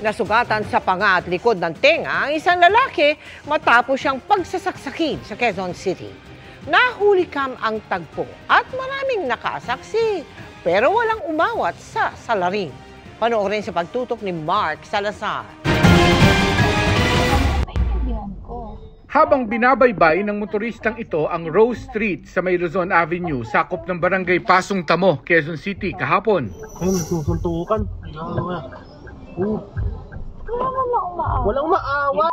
Nasugatan sa panga at likod ng tenga ang isang lalaki matapos siyang pagsasaksakin sa Quezon City. Nahuli kam ang tagpo at maraming nakasaksi pero walang umawat sa salarin. Panoorin sa pagtutok ni Mark Salazar. Habang binabaybay ng motoristang ito ang Rose Street sa May Luzon Avenue, sakop ng barangay Pasong Tamo, Quezon City kahapon. Ayun, susuntukan. Walang umaawa.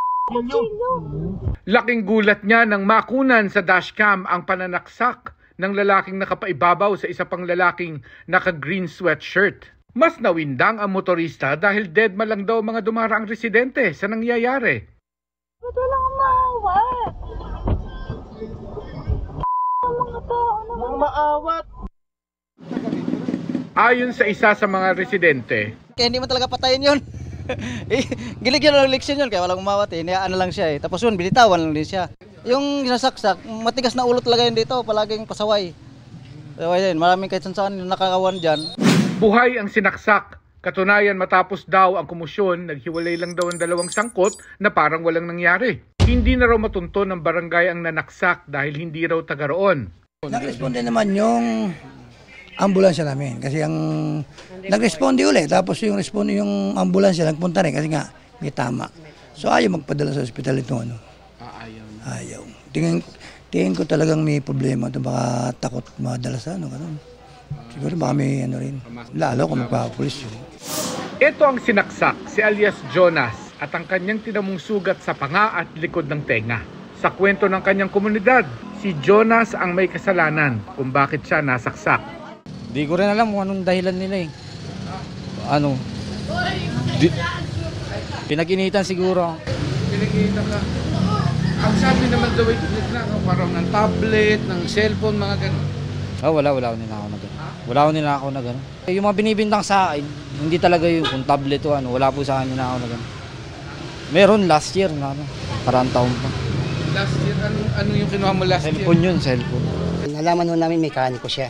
Laking gulat niya nang makunan sa dashcam ang pananaksak ng lalaking nakapaibabaw sa isa pang lalaking naka-green sweatshirt. Mas nawindang ang motorista dahil deadma lang daw mga dumaraang residente sa nangyayari. Ba't walang umaawat? Mga tao naman. Walang maawat. Ayon sa isa sa mga residente, kaya hindi man talaga patayin yun. Gilig yun ang leksyon yun, kaya walang umawat eh. Niyaan na lang siya eh. Tapos yun, binitawan lang din siya. Yung sinasaksak, matigas na ulo talaga yun dito, palaging pasaway. Pasaway din, maraming kahit saan yung nakakawan dyan. buhay ang sinaksak. Katunayan matapos daw ang kumusyon, naghiwalay lang daw ang dalawang sangkot na parang walang nangyari. Hindi na raw matunto ng barangay ang nanaksak dahil hindi raw taga roon. Nag-responde naman yung ambulansya namin kasi ang nag-responde ulit tapos yung ambulansya nagpunta rin kasi nga may tama. So ayaw magpadala sa ospital ito ano. Ayaw. Tingin ko talagang may problema ito, baka takot madala sa ano ganun. Siguro baka may ano rin. Lalo kung magpapapulis yun. Ito ang sinaksak, si alias Jonas at ang kanyang tinamong sugat sa panga at likod ng tenga. Sa kwento ng kanyang komunidad, si Jonas ang may kasalanan kung bakit siya nasaksak. Di ko rin alam kung anong dahilan nila eh. Pinag-initan siguro. Pinag-initan ka? Ang sabi naman daw na parang ng tablet, ng cellphone, mga ganun. Wala nila ako na gano'n. Wala nila ako na gano'n. Yung mga binibintang sa akin, hindi talaga yung kung tablet o ano, wala po sa akin na ako na gano'n. Meron last year na ano, parang taon pa. Last year, ano yung kinuha mo last Cellphone year? yun, cellphone. Nalaman ho namin mekaniko siya.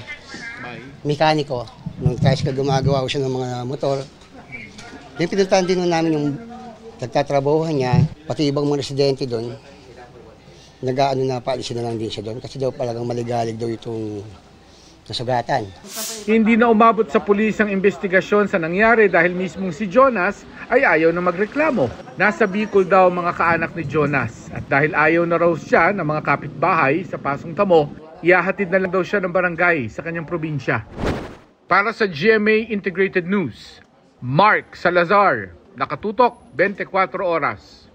Mekaniko. Nung tricycle gumagawa ko siya ng mga motor. Then pinuntahan din ho namin yung nagtatrabahuhan niya, pati ibang mga residente doon. Nag-aano na paalisin na lang din siya doon kasi daw talagang maligalig daw itong nasugatan. Hindi na umabot sa pulis ang investigasyon sa nangyari dahil mismong si Jonas ay ayaw na magreklamo. Nasa Bicol daw mga kaanak ni Jonas at dahil ayaw na raw siya ng mga kapitbahay sa Pasong Tamo, ihahatid na lang daw siya ng barangay sa kanyang probinsya. Para sa GMA Integrated News, Mark Salazar, nakatutok 24 oras.